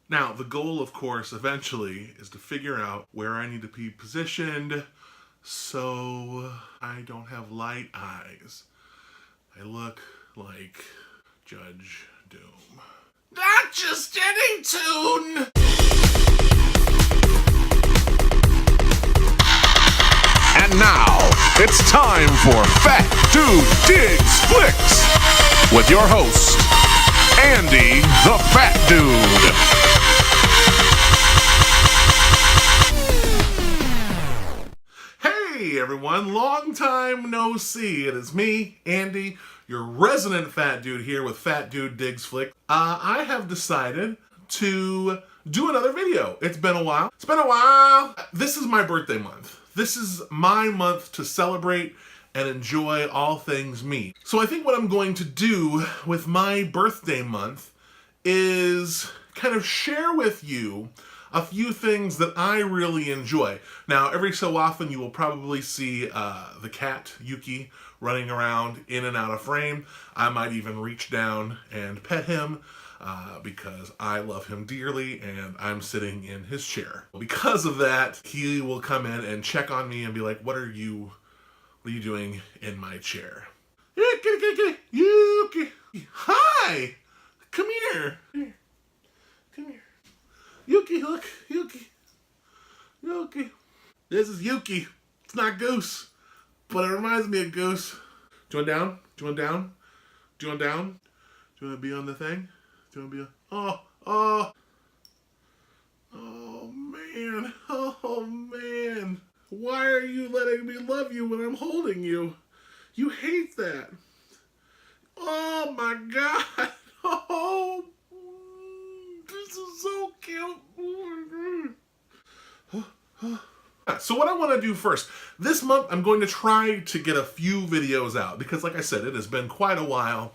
Now, the goal, of course, eventually is to figure out where I need to be positioned so I don't have light eyes. I look like Judge Doom. Not just any tune! And now, it's time for Fat Dude Digs Flicks with your host, Andy the Fat Dude. Hey everyone, long time no see. It is me, Andy, your resident fat dude here with Fat Dude Digs Flick. I have decided to do another video. It's been a while. This is my birthday month. This is my month to celebrate and enjoy all things me. So I think what I'm going to do with my birthday month is kind of share with you a few things that I really enjoy. Now, every so often you will probably see the cat, Yuki, running around in and out of frame. I might even reach down and pet him because I love him dearly and I'm sitting in his chair. Because of that, he will come in and check on me and be like, what are you doing in my chair? Yuki! Hi! Come here! Come here. Yuki, look, Yuki. This is Yuki. It's not Goose, but it reminds me of Goose. Do you want down? Do you want down? Do you want down? Do you want to be on the thing? Do you want to be on... Oh, man. Why are you letting me love you when I'm holding you? You hate that. Oh, my God. Oh, this is so cute. So what I want to do first, this month I'm going to try to get a few videos out because like I said, it has been quite a while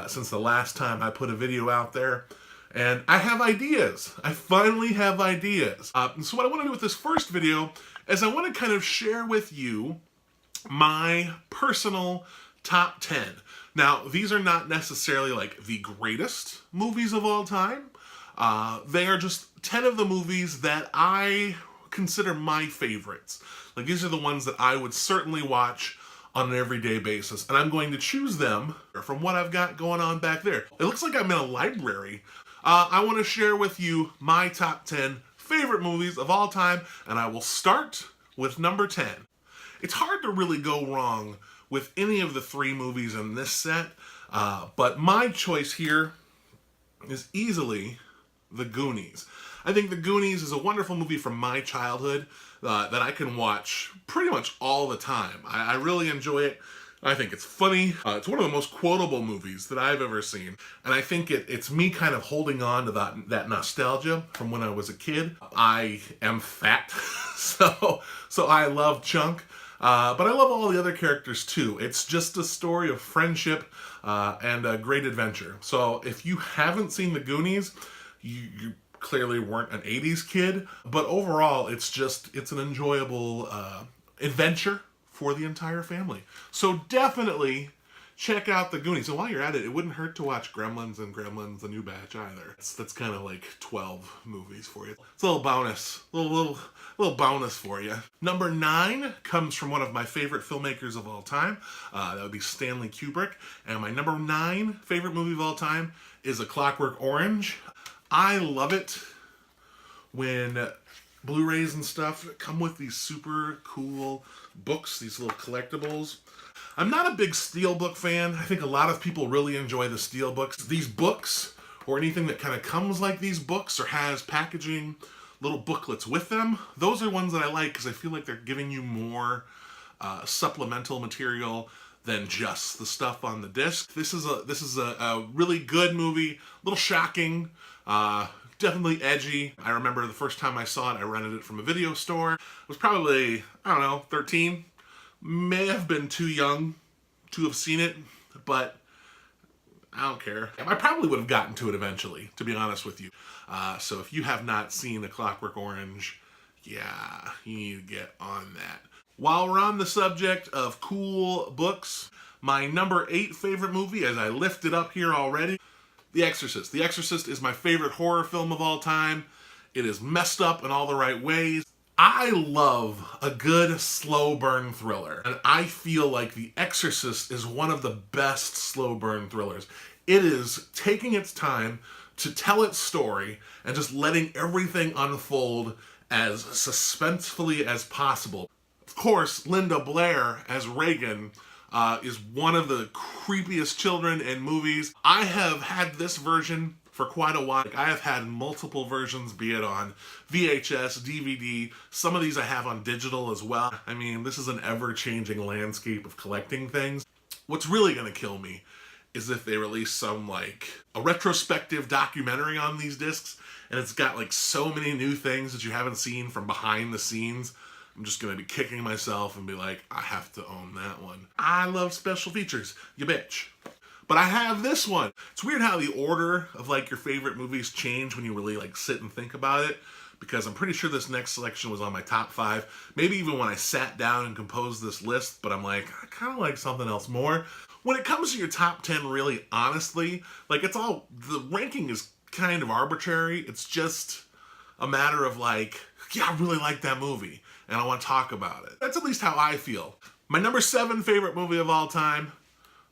since the last time I put a video out there. And I have ideas. I finally have ideas. So what I want to do with this first video is I want to kind of share with you my personal top 10. Now, these are not necessarily like the greatest movies of all time. They are just 10 of the movies that I consider my favorites. Like, these are the ones that I would certainly watch on an everyday basis. And I'm going to choose them from what I've got going on back there. It looks like I'm in a library. I want to share with you my top 10 favorite movies of all time. And I will start with number 10. It's hard to really go wrong with any of the three movies in this set. But my choice here is easily The Goonies. I think The Goonies is a wonderful movie from my childhood that I can watch pretty much all the time. I really enjoy it. I think it's funny. It's one of the most quotable movies that I've ever seen. And I think it's me kind of holding on to that nostalgia from when I was a kid. I am fat, so I love Chunk. But I love all the other characters too. It's just a story of friendship and a great adventure. So if you haven't seen The Goonies, you clearly weren't an 80s kid, but overall it's an enjoyable adventure for the entire family. So definitely check out The Goonies. And while you're at it, it wouldn't hurt to watch Gremlins and Gremlins The New Batch either. That's kind of like 12 movies for you. It's a little bonus, little bonus for you. Number 9 comes from one of my favorite filmmakers of all time. That would be Stanley Kubrick. And my number 9 favorite movie of all time is A Clockwork Orange. I love it when Blu-rays and stuff come with these super cool books, these little collectibles. I'm not a big steelbook fan. I think a lot of people really enjoy the steelbooks. These books, or anything that kind of comes like these books or has packaging, little booklets with them, those are ones that I like because I feel like they're giving you more supplemental material than just the stuff on the disc. This is a really good movie, a little shocking, definitely edgy. I remember the first time I saw it, I rented it from a video store. I was probably, 13. May have been too young to have seen it, but I don't care. I probably would have gotten to it eventually, to be honest with you. So if you have not seen A Clockwork Orange, yeah, you need to get on that. While we're on the subject of cool books, my number 8 favorite movie, as I lift it up here already, The Exorcist. The Exorcist is my favorite horror film of all time. It is messed up in all the right ways. I love a good slow burn thriller, and I feel like The Exorcist is one of the best slow burn thrillers. It is taking its time to tell its story and just letting everything unfold as suspensefully as possible. Of course, Linda Blair as Reagan is one of the creepiest children in movies. I have had this version for quite a while. I have had multiple versions, be it on VHS, DVD. Some of these I have on digital as well. I mean, this is an ever-changing landscape of collecting things. What's really gonna kill me is if they release some, like, a retrospective documentary on these discs, and it's got, like, so many new things that you haven't seen from behind the scenes. I'm just gonna be kicking myself and be like, I have to own that one. I love special features, you bitch. But I have this one. It's weird how the order of like your favorite movies change when you really like sit and think about it, because I'm pretty sure this next selection was on my top 5, maybe even when I sat down and composed this list, but I'm like, I kind of like something else more. When it comes to your top 10, really, honestly, like it's all, the ranking is kind of arbitrary. It's just a matter of like, yeah, I really like that movie and I want to talk about it. That's at least how I feel. My number 7 favorite movie of all time,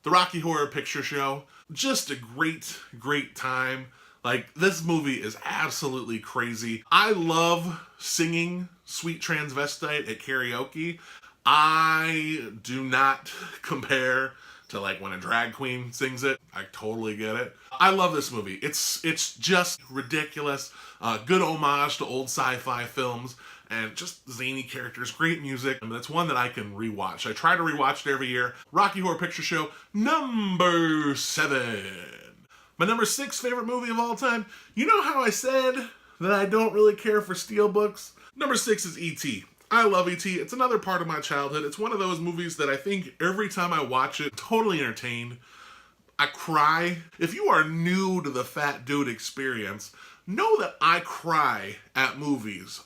The Rocky Horror Picture Show. Just a great, great time. Like, this movie is absolutely crazy. I love singing Sweet Transvestite at karaoke. I do not compare to like when a drag queen sings it. I totally get it. I love this movie. It's just ridiculous. Good homage to old sci-fi films and just zany characters, great music. I mean, that's one that I can rewatch. I try to rewatch it every year. Rocky Horror Picture Show, number 7. My number 6 favorite movie of all time. You know how I said that I don't really care for steelbooks? Number 6 is E.T. I love E.T. It's another part of my childhood. It's one of those movies that I think every time I watch it, totally entertained. I cry. If you are new to the Fat Dude experience, know that I cry at movies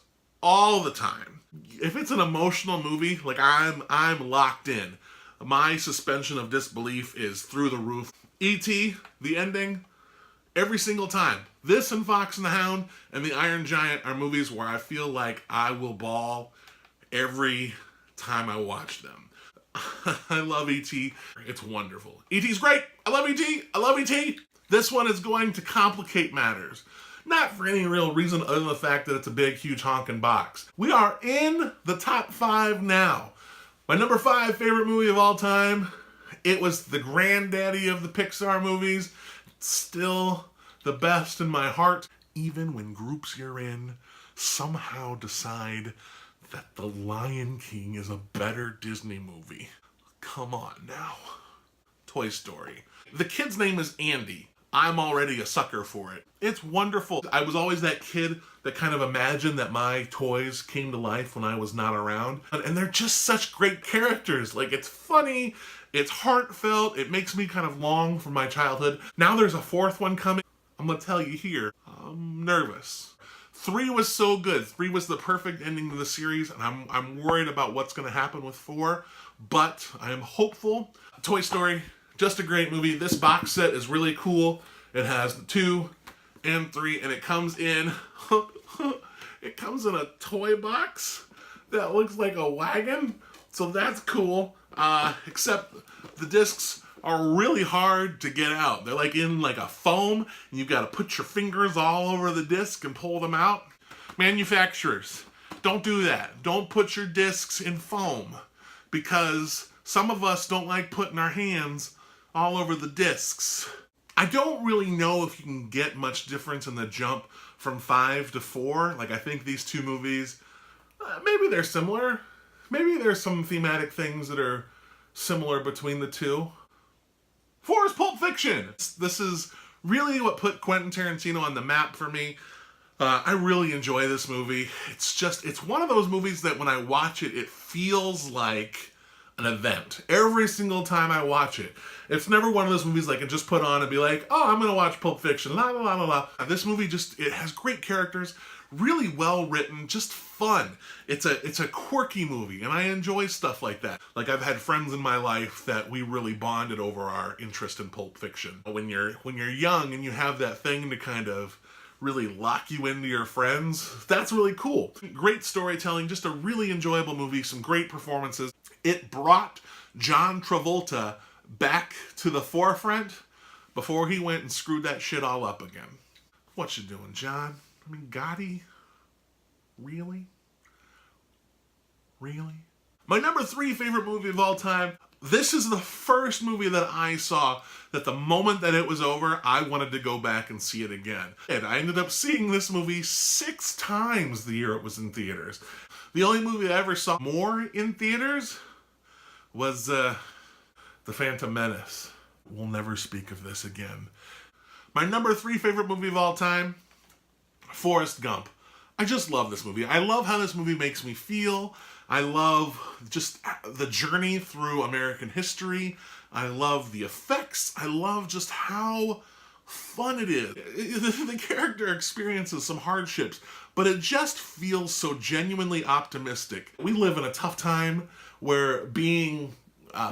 all the time. If it's an emotional movie, like I'm locked in. My suspension of disbelief is through the roof. E.T., the ending, every single time. This and Fox and the Hound and The Iron Giant are movies where I feel like I will bawl every time I watch them. I love E.T. It's wonderful. E.T.'s great. I love E.T. I love E.T. This one is going to complicate matters. Not for any real reason other than the fact that it's a big, huge honking box. We are in the top 5 now. My number 5 favorite movie of all time. It was the granddaddy of the Pixar movies. It's still the best in my heart. Even when groups you're in somehow decide that The Lion King is a better Disney movie. Come on now. Toy Story. The kid's name is Andy. I'm already a sucker for it. It's wonderful. I was always that kid that kind of imagined that my toys came to life when I was not around. And they're just such great characters. Like, it's funny, it's heartfelt, it makes me kind of long for my childhood. Now there's a 4th one coming. I'm gonna tell you here, I'm nervous. 3 was so good. 3 was the perfect ending to the series, and I'm worried about what's gonna happen with 4, but I am hopeful. Toy Story, just a great movie. This box set is really cool. It has 2 and 3, and it comes in, it comes in a toy box that looks like a wagon, so that's cool. Except the discs are really hard to get out. They're like in like a foam, and you've got to put your fingers all over the disc and pull them out. Manufacturers, don't do that. Don't put your discs in foam, because some of us don't like putting our hands all over the discs. I don't really know if you can get much difference in the jump from 5 to 4. Like, I think these 2 movies, maybe they're similar. Maybe there's some thematic things that are similar between the 2. 4 is Pulp Fiction. This is really what put Quentin Tarantino on the map for me. I really enjoy this movie. It's one of those movies that when I watch it, it feels like an event. Every single time I watch it. It's never one of those movies I can just put on and be like, oh, I'm going to watch Pulp Fiction, la la la la la. This movie just, it has great characters, really well written, just fun. It's a quirky movie, and I enjoy stuff like that. Like, I've had friends in my life that we really bonded over our interest in Pulp Fiction. When you're young and you have that thing to kind of really lock you into your friends, that's really cool. Great storytelling, just a really enjoyable movie, some great performances. It brought John Travolta back to the forefront before he went and screwed that shit all up again. What you doing, John? I mean, Gotti? Really? Really? My number 3 favorite movie of all time. This is the first movie that I saw that the moment that it was over, I wanted to go back and see it again. And I ended up seeing this movie 6 times the year it was in theaters. The only movie I ever saw more in theaters was The Phantom Menace. We'll never speak of this again. My number 3 favorite movie of all time, Forrest Gump. I just love this movie. I love how this movie makes me feel. I love just the journey through American history. I love the effects. I love just how fun it is. The character experiences some hardships, but it just feels so genuinely optimistic. We live in a tough time where being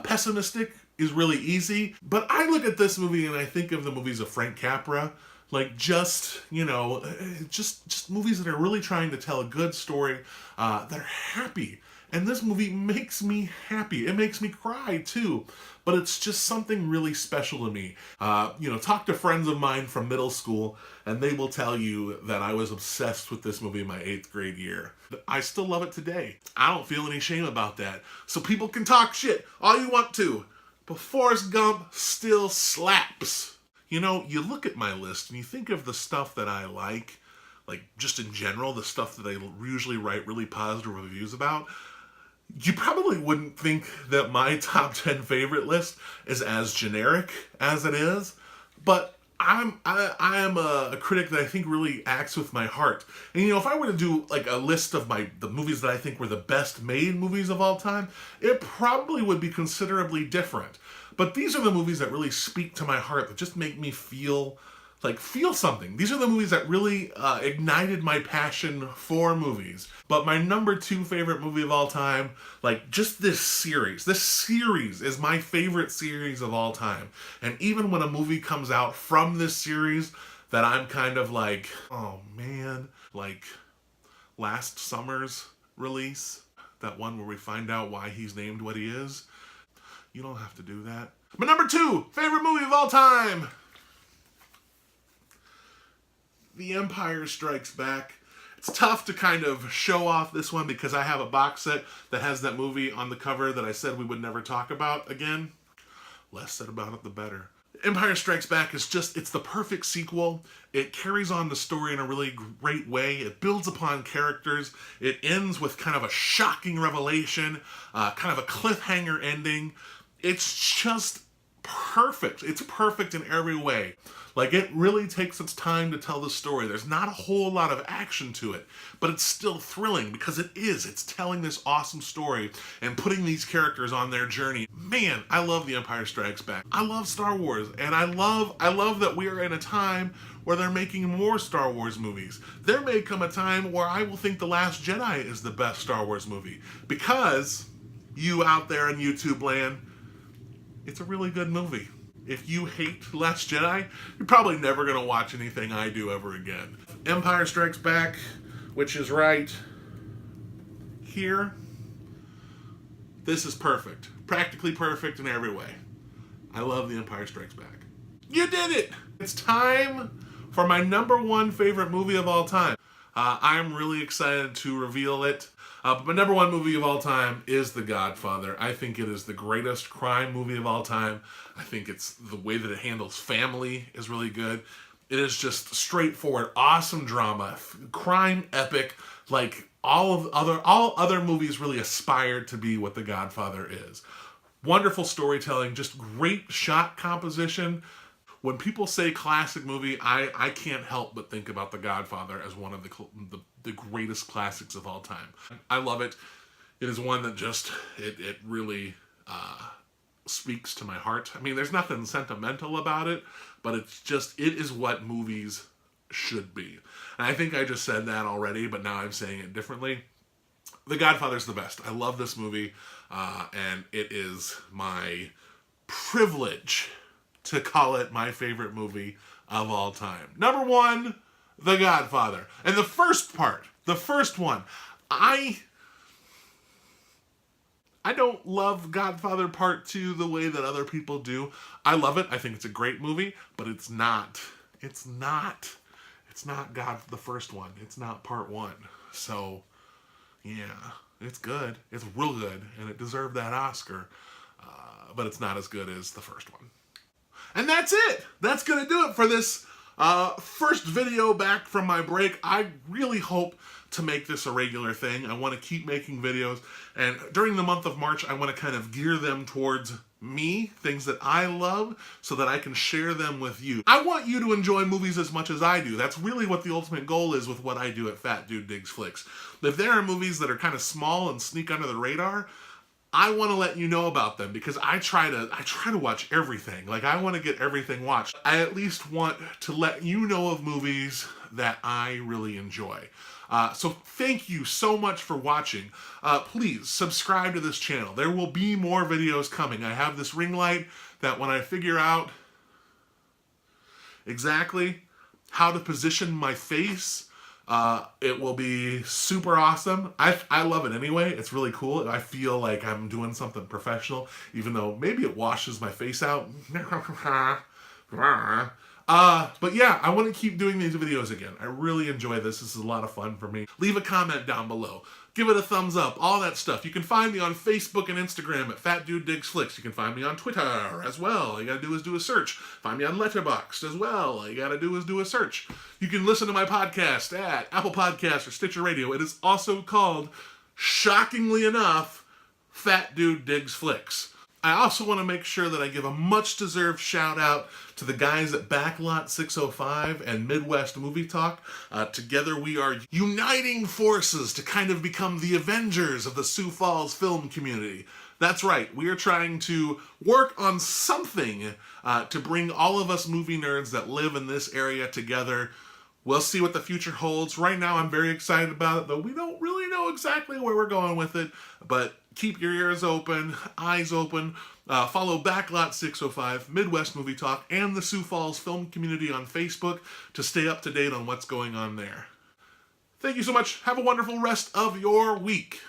pessimistic is really easy, but I look at this movie and I think of the movies of Frank Capra, like just movies that are really trying to tell a good story, that are happy. And this movie makes me happy. It makes me cry too, but it's just something really special to me. Talk to friends of mine from middle school and they will tell you that I was obsessed with this movie in my 8th grade year. I still love it today. I don't feel any shame about that. So people can talk shit all you want to, but Forrest Gump still slaps. You look at my list and you think of the stuff that I like just in general, the stuff that I usually write really positive reviews about. You probably wouldn't think that my top 10 favorite list is as generic as it is, but I am a critic that I think really acts with my heart. And if I were to do like a list of the movies that I think were the best made movies of all time, it probably would be considerably different. But these are the movies that really speak to my heart, that just make me feel something. These are the movies that really ignited my passion for movies. But my number 2 favorite movie of all time, just this series is my favorite series of all time. And even when a movie comes out from this series that I'm kind of like, oh man, like last summer's release, that one where we find out why he's named what he is, you don't have to do that. My number 2 favorite movie of all time, The Empire Strikes Back. It's tough to kind of show off this one because I have a box set that has that movie on the cover that I said we would never talk about again. Less said about it, the better. Empire Strikes Back is it's the perfect sequel. It carries on the story in a really great way. It builds upon characters. It ends with kind of a shocking revelation, kind of a cliffhanger ending. It's just perfect. It's perfect in every way. It really takes its time to tell the story. There's not a whole lot of action to it, but it's still thrilling because it's telling this awesome story and putting these characters on their journey. Man, I love The Empire Strikes Back. I love Star Wars, and I love that we are in a time where they're making more Star Wars movies. There may come a time where I will think The Last Jedi is the best Star Wars movie because you out there in YouTube land, it's a really good movie. If you hate Last Jedi, you're probably never going to watch anything I do ever again. Empire Strikes Back, which is right here. This is perfect. Practically perfect in every way. I love The Empire Strikes Back. You did it! It's time for my number 1 favorite movie of all time. I'm really excited to reveal it. But my number 1 movie of all time is The Godfather. I think it is the greatest crime movie of all time. I think it's the way that it handles family is really good. It is just straightforward, awesome drama, crime epic, like all other movies really aspire to be what The Godfather is. Wonderful storytelling, just great shot composition. When people say classic movie, I can't help but think about The Godfather as one of the greatest classics of all time. I love it. It is one that it really speaks to my heart. I mean, there's nothing sentimental about it, but it is what movies should be. And I think I just said that already, but now I'm saying it differently. The Godfather's the best. I love this movie, and it is my privilege to call it my favorite movie of all time. Number one, The Godfather. And the first one, I don't love Godfather Part 2 the way that other people do. I love it. I think it's a great movie, but it's not God, the first one. It's not Part 1. So, yeah, it's good. It's real good, and it deserved that Oscar. But it's not as good as the first one. And that's it. That's going to do it for this first video back from my break. I really hope to make this a regular thing. I want to keep making videos. And during the month of March, I want to kind of gear them towards me, things that I love, so that I can share them with you. I want you to enjoy movies as much as I do. That's really what the ultimate goal is with what I do at Fat Dude Digs Flicks. If there are movies that are kind of small and sneak under the radar, I want to let you know about them because I try to watch everything. Like, I want to get everything watched. I at least want to let you know of movies that I really enjoy. So thank you so much for watching. Please subscribe to this channel. There will be more videos coming. I have this ring light that when I figure out exactly how to position my face, it will be super awesome. I love it anyway. It's really cool. I feel like I'm doing something professional, even though maybe it washes my face out. But yeah, I want to keep doing these videos again. I really enjoy this. This is a lot of fun for me. Leave a comment down below. Give it a thumbs up, all that stuff. You can find me on Facebook and Instagram at Fat Dude Digs Flicks. You can find me on Twitter as well. All you gotta do is do a search. Find me on Letterboxd as well. All you gotta do is do a search. You can listen to my podcast at Apple Podcasts or Stitcher Radio. It is also called, shockingly enough, Fat Dude Digs Flicks. I also want to make sure that I give a much-deserved shout-out to the guys at Backlot 605 and Midwest Movie Talk. Together we are uniting forces to kind of become the Avengers of the Sioux Falls film community. That's right, we are trying to work on something to bring all of us movie nerds that live in this area together. We'll see what the future holds. Right now, I'm very excited about it, though we don't really know exactly where we're going with it. But keep your ears open, eyes open. Follow Backlot 605, Midwest Movie Talk, and the Sioux Falls Film Community on Facebook to stay up to date on what's going on there. Thank you so much. Have a wonderful rest of your week.